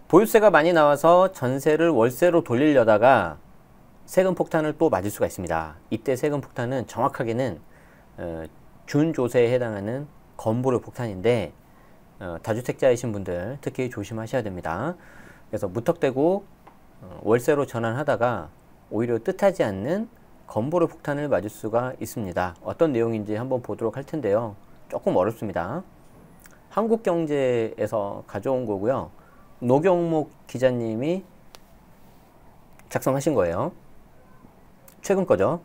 보유세가 많이 나와서 전세를 월세로 돌리려다가 세금 폭탄을 또 맞을 수가 있습니다. 이때 세금 폭탄은 정확하게는 준조세에 해당하는 건보료 폭탄인데 다주택자이신 분들 특히 조심하셔야 됩니다. 그래서 무턱대고 월세로 전환하다가 오히려 뜻하지 않는 건보료 폭탄을 맞을 수가 있습니다. 어떤 내용인지 한번 보도록 할 텐데요. 조금 어렵습니다. 한국경제에서 가져온 거고요. 노경목 기자님이 작성하신 거예요. 최근 거죠.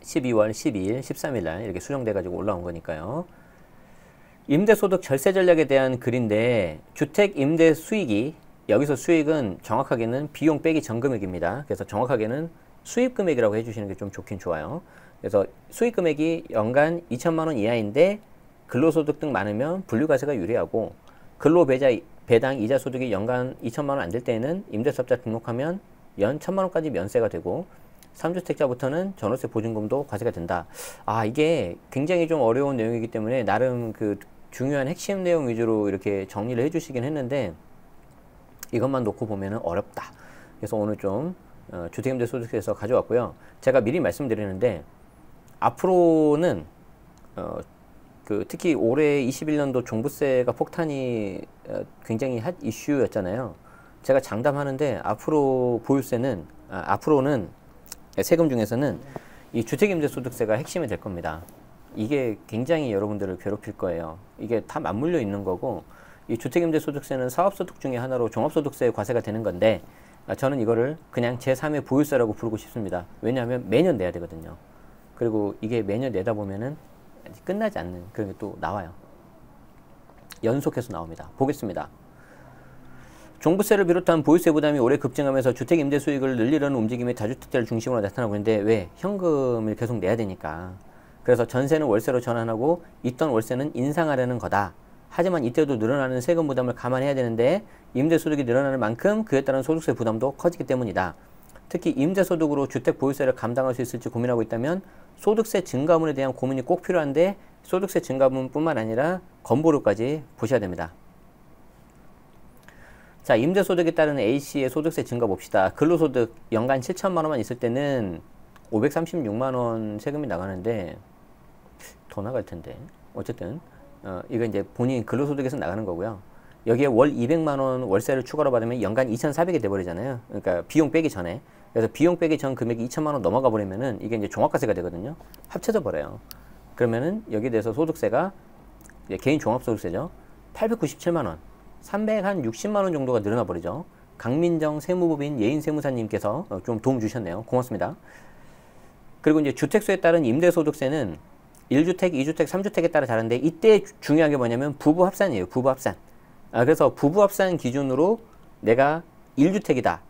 12월 12일, 13일 날 이렇게 수정돼 가지고 올라온 거니까요. 임대소득 절세 전략에 대한 글인데 주택 임대 수익이, 여기서 수익은 정확하게는 비용 빼기 전금액입니다. 그래서 정확하게는 수입 금액이라고 해주시는 게 좀 좋긴 좋아요. 그래서 수입 금액이 연간 2천만 원 이하인데 근로소득 등 많으면 분류과세가 유리하고, 근로배당 이자 소득이 연간 2천만 원 안 될 때에는 임대사업자 등록하면 연 1천만 원까지 면세가 되고 3주택자부터는 전월세 보증금도 과세가 된다. 이게 굉장히 좀 어려운 내용이기 때문에 나름 그 중요한 핵심 내용 위주로 이렇게 정리를 해주시긴 했는데 이것만 놓고 보면은 어렵다. 그래서 오늘 좀 주택임대소득세에서 가져왔고요. 제가 미리 말씀드리는데 앞으로는 특히 올해 21년도 종부세가 폭탄이 굉장히 핫 이슈였잖아요. 제가 장담하는데 앞으로 보유세는 앞으로는 세금 중에서는 이 주택임대소득세가 핵심이 될 겁니다. 이게 굉장히 여러분들을 괴롭힐 거예요. 이게 다 맞물려 있는 거고, 이 주택임대소득세는 사업소득 중에 하나로 종합소득세에 과세가 되는 건데 저는 이거를 그냥 제3의 보유세라고 부르고 싶습니다. 왜냐하면 매년 내야 되거든요. 그리고 이게 매년 내다 보면은 끝나지 않는 그런 게 또 나와요. 연속해서 나옵니다. 보겠습니다. 종부세를 비롯한 보유세 부담이 올해 급증하면서 주택 임대 수익을 늘리려는 움직임이 다주택자를 중심으로 나타나고 있는데, 왜? 현금을 계속 내야 되니까. 그래서 전세는 월세로 전환하고 있던 월세는 인상하려는 거다. 하지만 이때도 늘어나는 세금 부담을 감안해야 되는데 임대소득이 늘어나는 만큼 그에 따른 소득세 부담도 커지기 때문이다. 특히 임대소득으로 주택 보유세를 감당할 수 있을지 고민하고 있다면 소득세 증가분에 대한 고민이 꼭 필요한데, 소득세 증가분뿐만 아니라 건보료까지 보셔야 됩니다. 자, 임대소득에 따른 A씨의 소득세 증가 봅시다. 근로소득 연간 7천만 원만 있을 때는 536만 원 세금이 나가는데 더 나갈 텐데. 어쨌든 이거 이제 본인 근로소득에서 나가는 거고요. 여기에 월 200만 원 월세를 추가로 받으면 연간 2,400이 돼버리잖아요. 그러니까 비용 빼기 전에. 그래서 비용 빼기 전 금액이 2천만 원 넘어가 버리면은 이게 이제 종합과세가 되거든요. 합쳐져 버려요. 그러면은 여기에 대해서 소득세가 개인 종합소득세죠. 897만 원. 360만 원 정도가 늘어나 버리죠. 강민정 세무법인 예인세무사님께서 좀 도움 주셨네요. 고맙습니다. 그리고 이제 주택수에 따른 임대소득세는 1주택, 2주택, 3주택에 따라 다른데 이때 중요한 게 뭐냐면 부부합산이에요. 부부합산. 그래서 부부합산 기준으로 내가 1주택이다.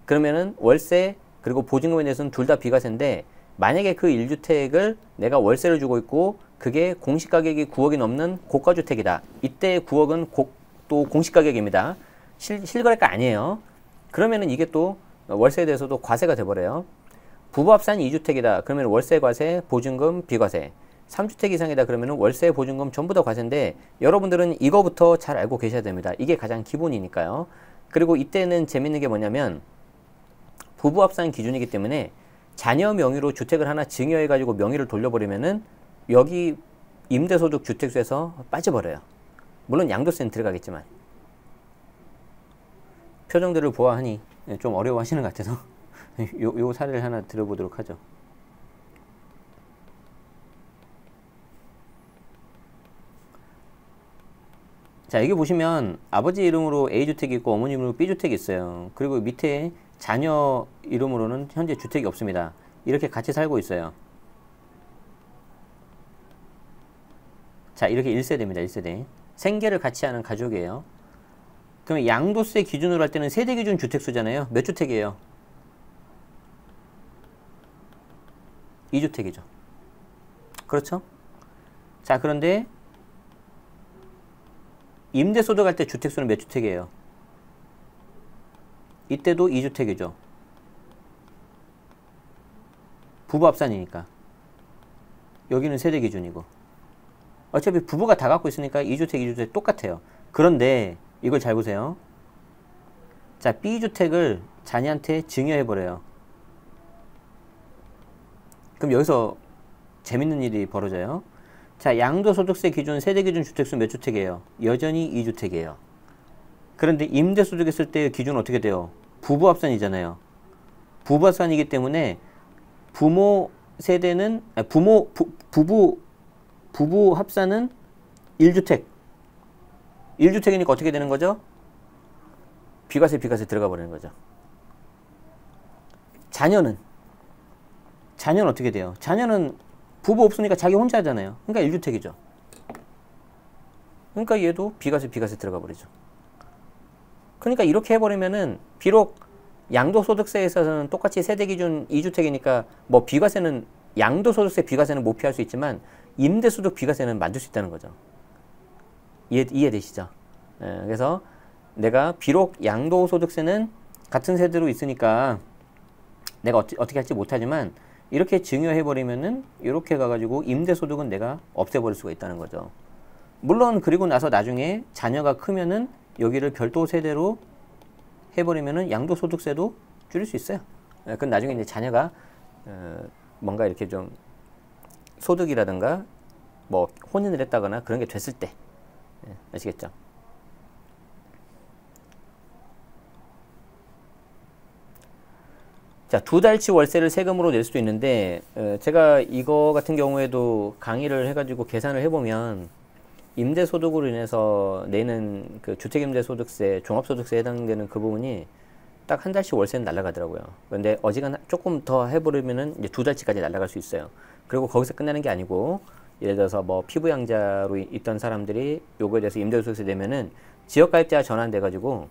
그러면은 월세 그리고 보증금에 대해서는 둘 다 비과세인데, 만약에 그 1주택을 내가 월세를 주고 있고 그게 공시가격이 9억이 넘는 고가주택이다. 이때 9억은 또 공시가격입니다. 실거래가 아니에요. 그러면은 이게 또 월세에 대해서도 과세가 돼버려요. 부부합산 2주택이다. 그러면 월세 과세, 보증금 비과세. 3주택 이상이다. 그러면 월세, 보증금 전부 다 과세인데 여러분들은 이거부터 잘 알고 계셔야 됩니다. 이게 가장 기본이니까요. 그리고 이때는 재밌는 게 뭐냐면 부부합산 기준이기 때문에 자녀 명의로 주택을 하나 증여해가지고 명의를 돌려버리면은 여기 임대소득 주택수에서 빠져버려요. 물론 양도세는 들어가겠지만. 표정들을 보아하니 좀 어려워하시는 것 같아서 요 사례를 하나 들어보도록 하죠. 자, 여기 보시면 아버지 이름으로 A주택이 있고 어머니 이름으로 B주택이 있어요. 그리고 밑에 자녀 이름으로는 현재 주택이 없습니다. 이렇게 같이 살고 있어요. 자, 이렇게 1세대입니다. 1세대. 생계를 같이 하는 가족이에요. 그러면 양도세 기준으로 할 때는 세대 기준 주택수잖아요. 몇 주택이에요? 2주택이죠. 그렇죠? 자, 그런데 임대소득 할 때 주택수는 몇 주택이에요? 이때도 2주택이죠. 부부합산이니까. 여기는 세대 기준이고. 어차피 부부가 다 갖고 있으니까 2주택, 2주택 똑같아요. 그런데 이걸 잘 보세요. 자, B주택을 자녀한테 증여해버려요. 그럼 여기서 재밌는 일이 벌어져요. 자, 양도소득세 기준, 세대기준 주택수 몇 주택이에요? 여전히 2주택이에요. 그런데 임대소득 했을 때 기준은 어떻게 돼요? 부부합산이잖아요. 부부합산이기 때문에 부모 세대는, 부부 합산은 1주택. 1주택이니까 어떻게 되는 거죠? 비과세 들어가 버리는 거죠. 자녀는 어떻게 돼요? 자녀는 부부 없으니까 자기 혼자 하잖아요. 그러니까 1주택이죠. 그러니까 얘도 비과세 들어가 버리죠. 그러니까 이렇게 해버리면은 비록 양도소득세에서는 똑같이 세대기준 2주택이니까 뭐 비과세는 양도소득세 비과세는 못 피할 수 있지만 임대소득 비과세는 만들 수 있다는 거죠. 이해되시죠? 예, 그래서 내가 비록 양도소득세는 같은 세대로 있으니까 내가 어떻게 할지 못하지만 이렇게 증여해버리면은 이렇게 가가지고 임대소득은 내가 없애버릴 수가 있다는 거죠. 물론 그리고 나서 나중에 자녀가 크면은 여기를 별도 세대로 해버리면은 양도소득세도 줄일 수 있어요. 그건 나중에 이제 자녀가 뭔가 이렇게 좀 소득이라든가 뭐 혼인을 했다거나 그런 게 됐을 때 아시겠죠? 자, 2달치 월세를 세금으로 낼 수도 있는데 제가 이거 같은 경우에도 강의를 해가지고 계산을 해보면 임대소득으로 인해서 내는 그 주택임대소득세, 종합소득세에 해당되는 그 부분이 딱 1달치 월세는 날아가더라고요. 그런데 어지간 조금 더 해버리면은 이제 2달치까지 날아갈 수 있어요. 그리고 거기서 끝나는 게 아니고 예를 들어서 뭐 피부양자로 있던 사람들이 요거에 대해서 임대소득세 내면은 지역가입자가 전환돼가지고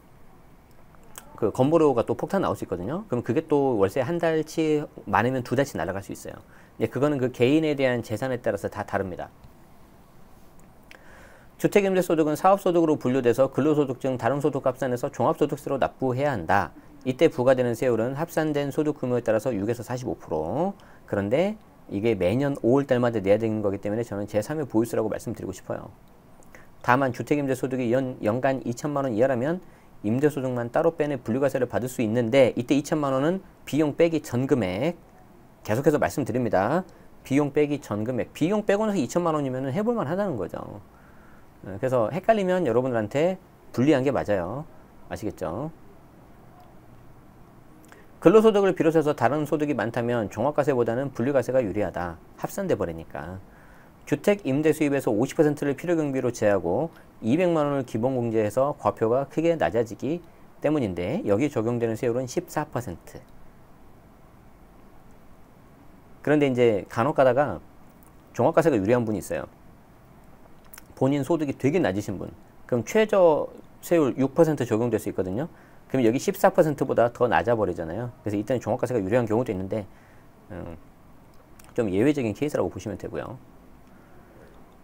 그 건보료가 또 폭탄 나올 수 있거든요. 그럼 그게 또 월세 1달치 많으면 2달치 날아갈 수 있어요. 근데 그거는 그 개인에 대한 재산에 따라서 다 다릅니다. 주택임대소득은 사업소득으로 분류돼서 근로소득 등 다른 소득 합산해서 종합소득세로 납부해야 한다. 이때 부과되는 세율은 합산된 소득 규모에 따라서 6에서 45%. 그런데 이게 매년 5월달마다 내야 되는 거기 때문에 저는 제3의 보유세라고 말씀드리고 싶어요. 다만 주택임대소득이 연간 2천만 원 이하라면 임대소득만 따로 빼내 분류과세를 받을 수 있는데 이때 2천만 원은 비용 빼기 전 금액. 계속해서 말씀드립니다. 비용 빼기 전 금액. 비용 빼고 나서 2천만 원이면 해볼만 하다는 거죠. 그래서 헷갈리면 여러분들한테 분리한 게 맞아요. 아시겠죠? 근로소득을 비롯해서 다른 소득이 많다면 종합과세보다는 분류과세가 유리하다. 합산돼 버리니까. 주택 임대 수입에서 50%를 필요경비로 제하고 200만 원을 기본공제해서 과표가 크게 낮아지기 때문인데 여기 적용되는 세율은 14%. 그런데 이제 간혹 가다가 종합과세가 유리한 분이 있어요. 본인 소득이 되게 낮으신 분. 그럼 최저 세율 6% 적용될 수 있거든요. 그럼 여기 14%보다 더 낮아 버리잖아요. 그래서 이때는 종합과세가 유리한 경우도 있는데 좀 예외적인 케이스라고 보시면 되고요.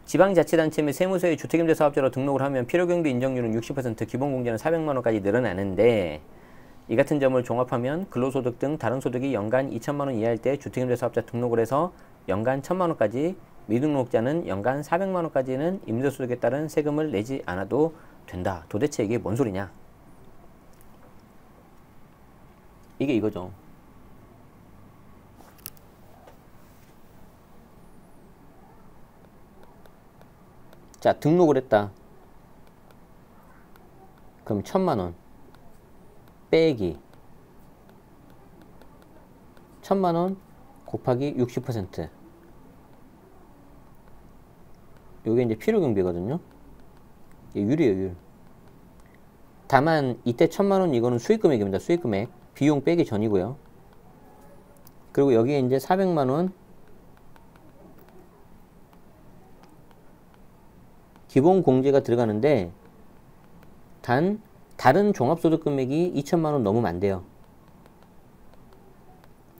지방자치단체 및 세무서의 주택임대사업자로 등록을 하면 필요경비 인정률은 60%, 기본공제는 400만 원까지 늘어나는데 이 같은 점을 종합하면 근로소득 등 다른 소득이 연간 2천만 원 이하일 때 주택임대사업자 등록을 해서 연간 1,000만 원까지, 미등록자는 연간 400만 원까지는 임대소득에 따른 세금을 내지 않아도 된다. 도대체 이게 뭔 소리냐? 이게 이거죠. 자, 등록을 했다. 그럼 1,000만 원 빼기 1,000만 원 곱하기 60%. 요게 이제 필요경비거든요. 율이에요, 율. 다만 이때 1,000만 원 이거는 수익금액입니다. 수익금액. 비용 빼기 전이고요. 그리고 여기에 이제 400만 원 기본 공제가 들어가는데 단 다른 종합소득 금액이 2천만 원 넘으면 안 돼요.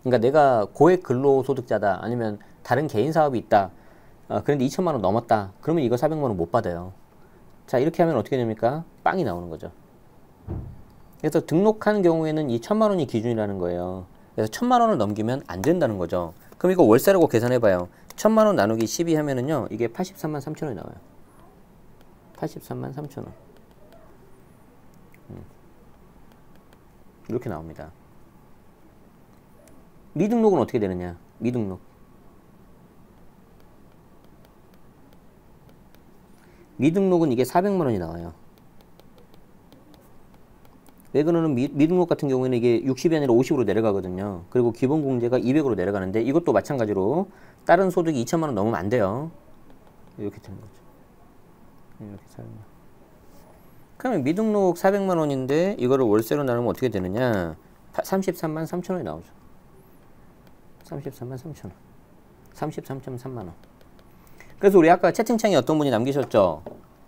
그러니까 내가 고액 근로소득자다, 아니면 다른 개인 사업이 있다, 그런데 2천만 원 넘었다, 그러면 이거 400만 원 못 받아요. 자, 이렇게 하면 어떻게 됩니까? 빵이 나오는 거죠. 그래서 등록한 경우에는 이 1,000만 원이 기준이라는 거예요. 그래서 1,000만 원을 넘기면 안 된다는 거죠. 그럼 이거 월세라고 계산해봐요. 1,000만 원 나누기 12 하면은요, 이게 83만 3천 원이 나와요. 83만 3천 원. 이렇게 나옵니다. 미등록은 어떻게 되느냐? 미등록은 이게 400만원이 나와요. 왜 그러냐면 미등록 같은 경우에는 이게 60이 아니라 50으로 내려가거든요. 그리고 기본공제가 200으로 내려가는데 이것도 마찬가지로 다른 소득이 2천만원 넘으면 안 돼요. 이렇게 되는 거죠. 이렇게 400만원. 그러면 미등록 400만원인데 이거를 월세로 나누면 어떻게 되느냐? 33만 3천원이 나오죠. 33만 3천원. 33.3만원. 그래서 우리 아까 채팅창에 어떤 분이 남기셨죠?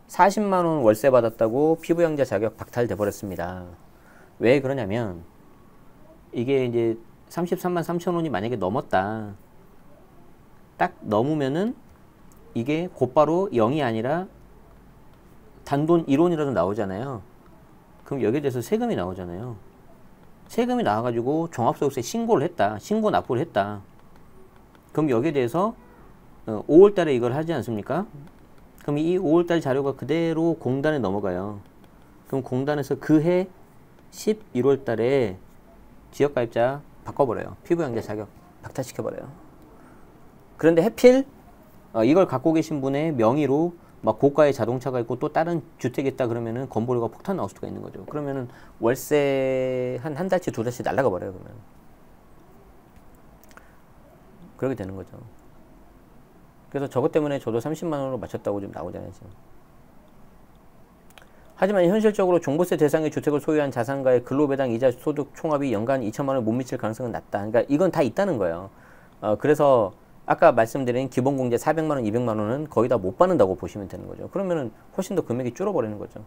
40만원 월세 받았다고 피부양자 자격 박탈돼 버렸습니다. 왜 그러냐면 이게 이제 33만 3천원이 만약에 넘었다. 딱 넘으면은 이게 곧바로 0이 아니라 단돈 1원이라도 나오잖아요. 그럼 여기에 대해서 세금이 나오잖아요. 세금이 나와가지고 종합소득세 신고를 했다. 신고 납부를 했다. 그럼 여기에 대해서 5월달에 이걸 하지 않습니까? 그럼 이 5월달 자료가 그대로 공단에 넘어가요. 그럼 공단에서 그해 11월달에 지역가입자 바꿔버려요. 피부양자 자격 박탈시켜버려요. 그런데 해필 이걸 갖고 계신 분의 명의로 막 고가의 자동차가 있고 또 다른 주택이 있다 그러면은 건보료가 폭탄 나올 수가 있는 거죠. 그러면은 월세 한 달치 두 달치 날라가 버려요. 그러면 그렇게 되는 거죠. 그래서 저것 때문에 저도 30만원으로 맞췄다고 지금 나오잖아요. 지금. 하지만 현실적으로 종부세 대상의 주택을 소유한 자산가의 근로배당 이자 소득 총합이 연간 2천만원을 못 미칠 가능성은 낮다. 그러니까 이건 다 있다는 거예요. 그래서 아까 말씀드린 기본공제 400만원, 200만원은 거의 다 못 받는다고 보시면 되는 거죠. 그러면은 훨씬 더 금액이 줄어버리는 거죠.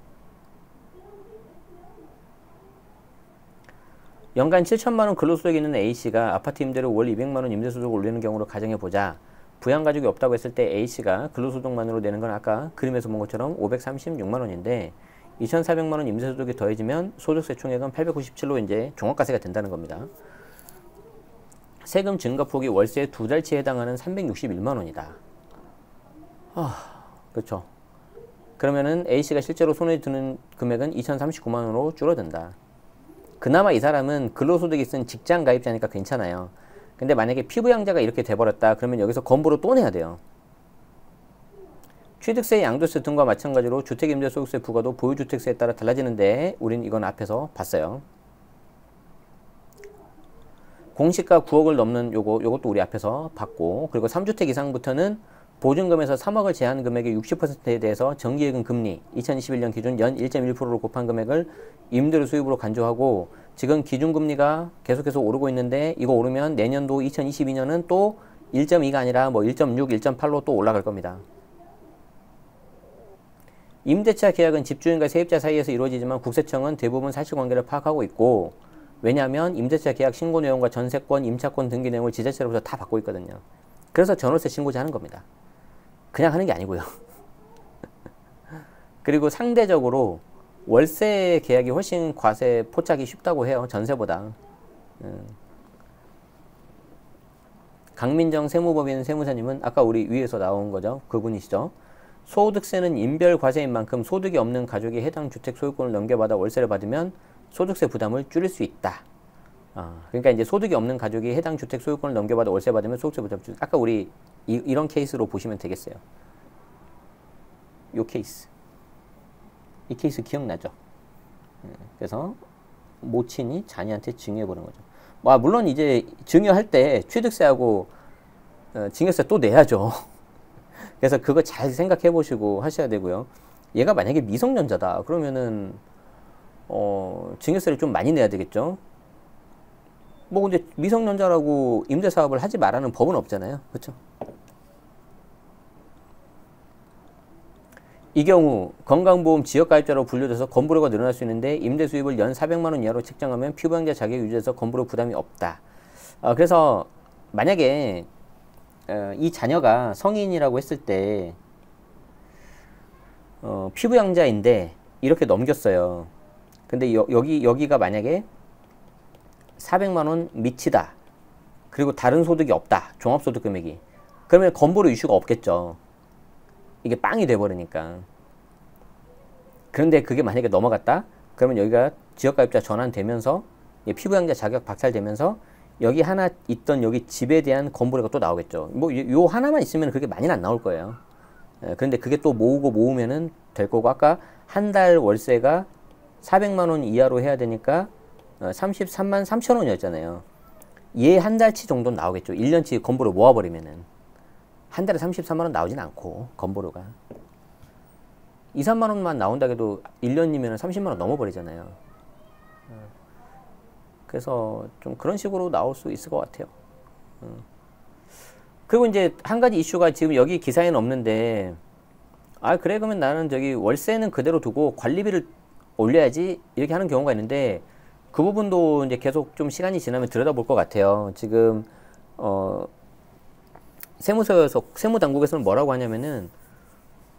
연간 7천만원 근로소득이 있는 A씨가 아파트 임대료 월 200만원 임대소득을 올리는 경우로 가정해보자. 부양가족이 없다고 했을 때 A씨가 근로소득만으로 내는 건 아까 그림에서 본 것처럼 536만원인데 2,400만원 임대소득이 더해지면 소득세 총액은 897로 이제 종합과세가 된다는 겁니다. 세금 증가폭이 월세의 두 달치에 해당하는 361만원이다. 그렇죠. 그러면은 A씨가 실제로 손에 드는 금액은 2,039만원으로 줄어든다. 그나마 이 사람은 근로소득이 쓴 직장 가입자니까 괜찮아요. 근데 만약에 피부양자가 이렇게 돼버렸다. 그러면 여기서 건보로 또 내야 돼요. 취득세, 양도세 등과 마찬가지로 주택임대소득세 부과도 보유주택세에 따라 달라지는데 우린 이건 앞에서 봤어요. 공시가 9억을 넘는 요것도 우리 앞에서 봤고, 그리고 3주택 이상부터는 보증금에서 3억을 제한 금액의 60%에 대해서 정기예금 금리 2021년 기준 연 1.1%로 곱한 금액을 임대료 수입으로 간주하고, 지금 기준금리가 계속해서 오르고 있는데 이거 오르면 내년도 2022년은 또 1.2가 아니라 뭐 1.6, 1.8로 또 올라갈 겁니다. 임대차 계약은 집주인과 세입자 사이에서 이루어지지만 국세청은 대부분 사실관계를 파악하고 있고, 왜냐하면 임대차 계약 신고 내용과 전세권, 임차권 등기 내용을 지자체로부터 다 받고 있거든요. 그래서 전월세 신고자 하는 겁니다. 그냥 하는 게 아니고요. 그리고 상대적으로 월세 계약이 훨씬 과세 포착이 쉽다고 해요. 전세보다. 강민정 세무법인 세무사님은 아까 우리 위에서 나온 거죠. 그분이시죠. 소득세는 인별과세인 만큼 소득이 없는 가족이 해당 주택 소유권을 넘겨받아 월세를 받으면 소득세 부담을 줄일 수 있다. 그러니까 이제 소득이 없는 가족이 해당 주택 소유권을 넘겨받아 월세 받으면 소득세 부담을 줄일 수 있다. 아까 우리 이런 케이스로 보시면 되겠어요. 요 케이스. 이 케이스 기억나죠? 그래서 모친이 자녀한테 증여해보는 거죠. 물론 이제 증여할 때 취득세하고 증여세 또 내야죠. 그래서 그거 잘 생각해 보시고 하셔야 되고요. 얘가 만약에 미성년자다 그러면은 증여세를 좀 많이 내야 되겠죠. 뭐 근데 미성년자라고 임대사업을 하지 말라는 법은 없잖아요. 그렇죠? 이 경우 건강보험 지역가입자로 분류돼서 건보료가 늘어날 수 있는데 임대 수입을 연 400만원 이하로 책정하면 피부양자 자격 유지에서 건보료 부담이 없다. 그래서 만약에 이 자녀가 성인이라고 했을 때 피부양자인데 이렇게 넘겼어요. 근데 여기가 만약에 400만원 미치다. 그리고 다른 소득이 없다. 종합소득 금액이. 그러면 건보료 이슈가 없겠죠. 이게 빵이 돼버리니까. 그런데 그게 만약에 넘어갔다? 그러면 여기가 지역가입자 전환되면서 피부양자 자격 박탈되면서 여기 하나 있던 여기 집에 대한 건보료가 또 나오겠죠. 뭐 요 하나만 있으면 그렇게 많이는 안 나올 거예요. 그런데 그게 또 모으면은 될 거고, 아까 한 달 월세가 400만 원 이하로 해야 되니까 33만 3천 원이었잖아요. 얘 한 달치 정도는 나오겠죠. 1년치 건보료 모아버리면은. 한 달에 33만 원 나오진 않고, 건보료가. 2, 3만 원만 나온다 해도 1년이면 30만 원 넘어버리잖아요. 그래서 좀 그런 식으로 나올 수 있을 것 같아요. 그리고 이제 한 가지 이슈가 지금 여기 기사에는 없는데, 아, 그래, 그러면 나는 저기 월세는 그대로 두고 관리비를 올려야지, 이렇게 하는 경우가 있는데, 그 부분도 이제 계속 좀 시간이 지나면 들여다볼 것 같아요. 지금, 세무당국에서는 뭐라고 하냐면은,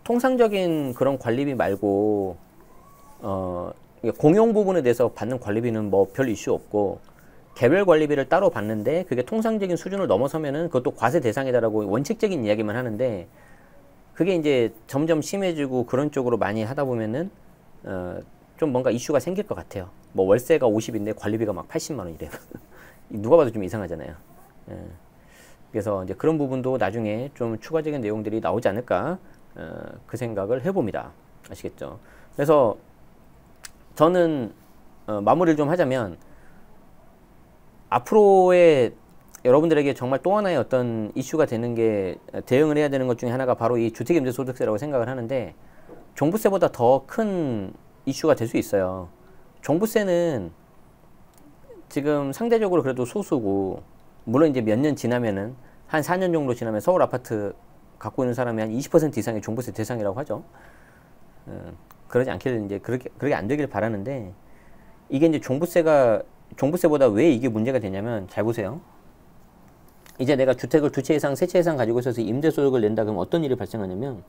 통상적인 그런 관리비 말고, 공용 부분에 대해서 받는 관리비는 뭐 별 이슈 없고, 개별 관리비를 따로 받는데 그게 통상적인 수준을 넘어서면은 그것도 과세 대상이다라고 원칙적인 이야기만 하는데, 그게 이제 점점 심해지고 그런 쪽으로 많이 하다 보면은 좀 뭔가 이슈가 생길 것 같아요. 뭐 월세가 50인데 관리비가 막 80만 원 이래요. 누가 봐도 좀 이상하잖아요. 그래서 이제 그런 부분도 나중에 좀 추가적인 내용들이 나오지 않을까, 그 생각을 해봅니다. 아시겠죠? 그래서 저는 마무리를 좀 하자면, 앞으로의 여러분들에게 정말 또 하나의 어떤 이슈가 되는 게, 대응을 해야 되는 것 중에 하나가 바로 이 주택임대소득세라고 생각을 하는데, 종부세보다 더 큰 이슈가 될 수 있어요. 종부세는 지금 상대적으로 그래도 소수고, 물론 이제 몇 년 지나면은, 한 4년 정도 지나면 서울 아파트 갖고 있는 사람이 한 20% 이상의 종부세 대상이라고 하죠. 그러지 않길, 이제 그렇게 안 되길 바라는데, 이게 이제 종부세보다 왜 이게 문제가 되냐면, 잘 보세요. 이제 내가 주택을 두 채 이상, 세 채 이상 가지고 있어서 임대소득을 낸다 그러면 어떤 일이 발생하냐면,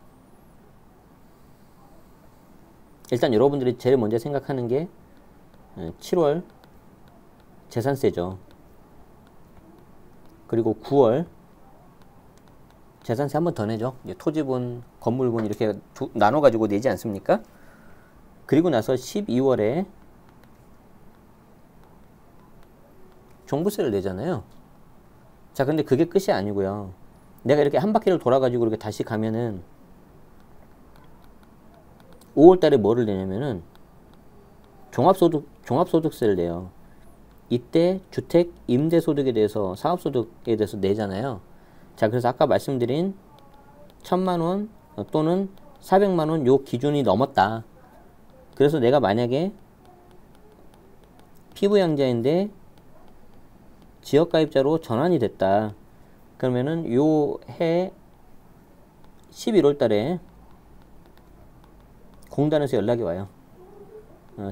일단 여러분들이 제일 먼저 생각하는 게 7월 재산세죠. 그리고 9월 재산세 한 번 더 내죠. 이제 토지분, 건물분 이렇게 나눠가지고 내지 않습니까? 그리고 나서 12월에 종부세를 내잖아요. 자, 근데 그게 끝이 아니고요. 내가 이렇게 한 바퀴를 돌아가지고 이렇게 다시 가면은 5월 달에 뭐를 내냐면은 종합소득세를 내요. 이때 주택 임대소득에 대해서, 사업소득에 대해서 내잖아요. 자, 그래서 아까 말씀드린 1000만 원 또는 400만 원 요 기준이 넘었다. 그래서 내가 만약에 피부양자인데 지역가입자로 전환이 됐다. 그러면은 요 해 11월 달에 공단에서 연락이 와요.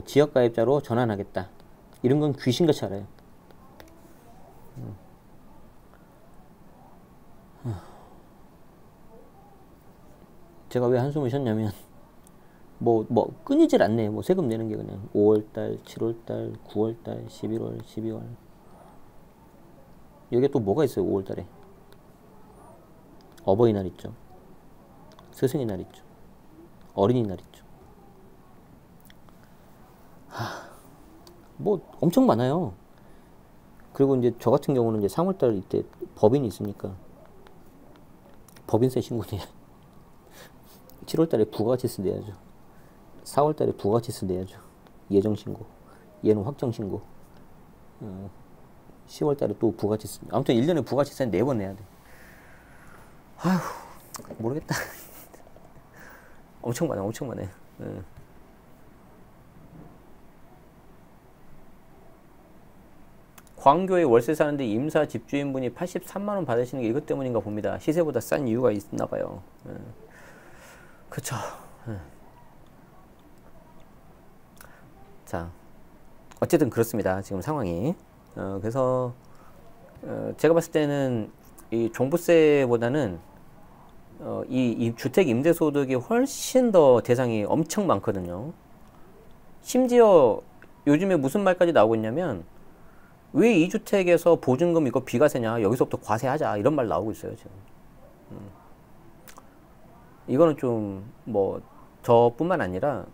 지역가입자로 전환하겠다. 이런 건 귀신같이 알아요. 제가 왜 한숨을 쉬었냐면, 뭐 끊이질 않네. 뭐 세금 내는 게 그냥 5월달, 7월달, 9월달, 11월, 12월. 여기에 또 뭐가 있어요? 5월달에 어버이날 있죠. 스승의 날 있죠. 어린이날 있죠. 뭐 엄청 많아요. 그리고 이제 저 같은 경우는 이제 3월달 이때 법인이 있으니까 법인세 신고내야. 7월달에 부가가치세 내야죠. 4월달에 부가가치세 내야죠. 예정신고. 얘는 확정신고. 10월달에 또 부가가치세. 아무튼 1년에 부가가치세는 4번 내야 돼. 아휴, 모르겠다. 엄청 많아, 엄청 많아요. 광교에 월세 사는데 임사 집주인분이 83만 원 받으시는 게 이것 때문인가 봅니다. 시세보다 싼 이유가 있나 봐요. 그쵸. 자, 어쨌든 그렇습니다. 지금 상황이. 그래서 제가 봤을 때는 이 종부세보다는 이 주택 임대소득이 훨씬 더 대상이 엄청 많거든요. 심지어 요즘에 무슨 말까지 나오고 있냐면, 왜 이 주택에서 보증금 이거 비과세냐, 여기서부터 과세하자, 이런 말 나오고 있어요 지금. 이거는 좀 뭐 저뿐만 아니라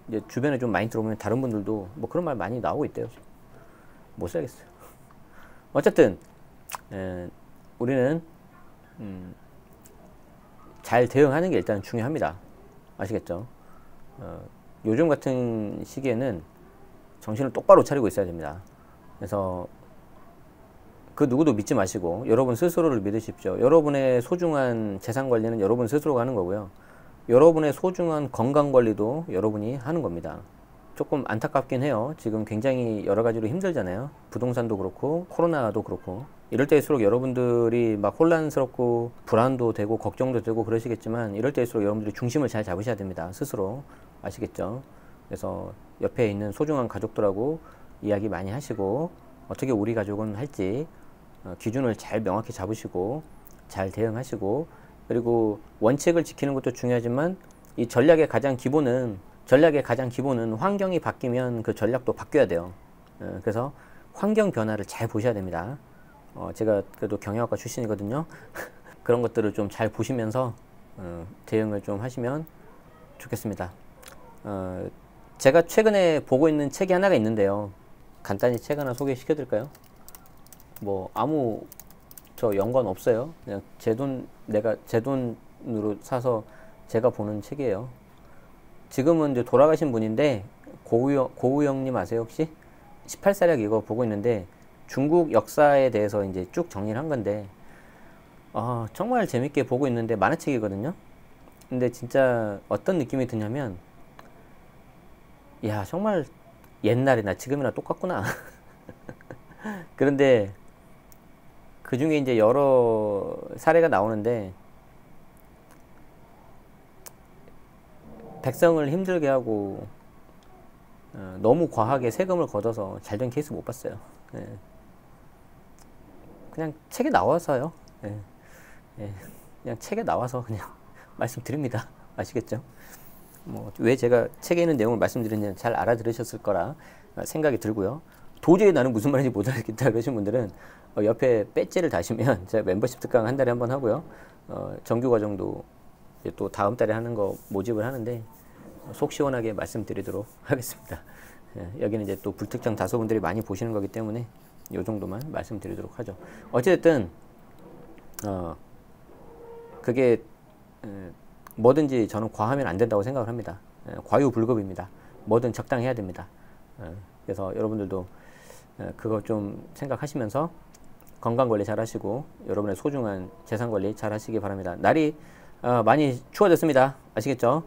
이제 주변에 좀 많이 들어보면 다른 분들도 뭐 그런 말 많이 나오고 있대요 지금. 못 살겠어요. 어쨌든 우리는 잘 대응하는 게 일단 중요합니다. 아시겠죠? 요즘 같은 시기에는 정신을 똑바로 차리고 있어야 됩니다. 그래서 그 누구도 믿지 마시고 여러분 스스로를 믿으십시오. 여러분의 소중한 재산 관리는 여러분 스스로가 하는 거고요. 여러분의 소중한 건강 관리도 여러분이 하는 겁니다. 조금 안타깝긴 해요. 지금 굉장히 여러 가지로 힘들잖아요. 부동산도 그렇고 코로나도 그렇고. 이럴 때일수록 여러분들이 막 혼란스럽고 불안도 되고 걱정도 되고 그러시겠지만, 이럴 때일수록 여러분들이 중심을 잘 잡으셔야 됩니다. 스스로. 아시겠죠? 그래서 옆에 있는 소중한 가족들하고 이야기 많이 하시고 어떻게 우리 가족은 할지 기준을 잘 명확히 잡으시고 잘 대응하시고, 그리고 원칙을 지키는 것도 중요하지만 이 전략의 가장 기본은 환경이 바뀌면 그 전략도 바뀌어야 돼요. 그래서 환경 변화를 잘 보셔야 됩니다. 제가 그래도 경영학과 출신이거든요. 그런 것들을 좀 잘 보시면서 대응을 좀 하시면 좋겠습니다. 제가 최근에 보고 있는 책이 하나가 있는데요. 간단히 책 하나 소개시켜 드릴까요? 뭐 아무 저 연관 없어요. 그냥 내가 제 돈으로 사서 제가 보는 책이에요. 지금은 이제 돌아가신 분인데, 고우영님 아세요 혹시? 18사력 이거 보고 있는데 중국 역사에 대해서 이제 쭉 정리를 한 건데, 정말 재밌게 보고 있는데 만화책이거든요. 근데 진짜 어떤 느낌이 드냐면, 야 정말 옛날이나 지금이나 똑같구나. 그런데 그 중에 이제 여러 사례가 나오는데, 백성을 힘들게 하고 너무 과하게 세금을 걷어서 잘된 케이스 못 봤어요. 그냥 책에 나와서요. 그냥 책에 나와서 그냥 말씀드립니다. 아시겠죠? 뭐 왜 제가 책에 있는 내용을 말씀드리는지 잘 알아들으셨을 거라 생각이 들고요. 도저히 나는 무슨 말인지 못 알아듣겠다 그러신 분들은 옆에 배지를 다시면 제가 멤버십 특강 한 달에 한 번 하고요. 정규 과정도 또 다음 달에 하는 거 모집을 하는데 속 시원하게 말씀드리도록 하겠습니다. 여기는 이제 또 불특정 다수분들이 많이 보시는 거기 때문에 이 정도만 말씀드리도록 하죠. 어쨌든 그게 뭐든지 저는 과하면 안 된다고 생각을 합니다. 과유불급입니다. 뭐든 적당히 해야 됩니다. 그래서 여러분들도 그거 좀 생각하시면서 건강관리 잘 하시고 여러분의 소중한 재산관리 잘 하시기 바랍니다. 날이 많이 추워졌습니다. 아시겠죠?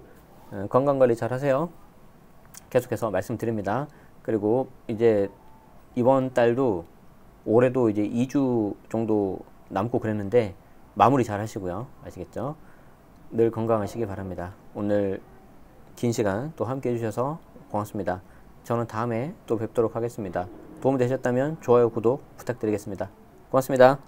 건강관리 잘 하세요. 계속해서 말씀드립니다. 그리고 이제 이번 달도 올해도 이제 2주 정도 남고 그랬는데 마무리 잘 하시고요. 아시겠죠? 늘 건강하시기 바랍니다. 오늘 긴 시간 또 함께 해주셔서 고맙습니다. 저는 다음에 또 뵙도록 하겠습니다. 도움 되셨다면 좋아요, 구독 부탁드리겠습니다. 고맙습니다.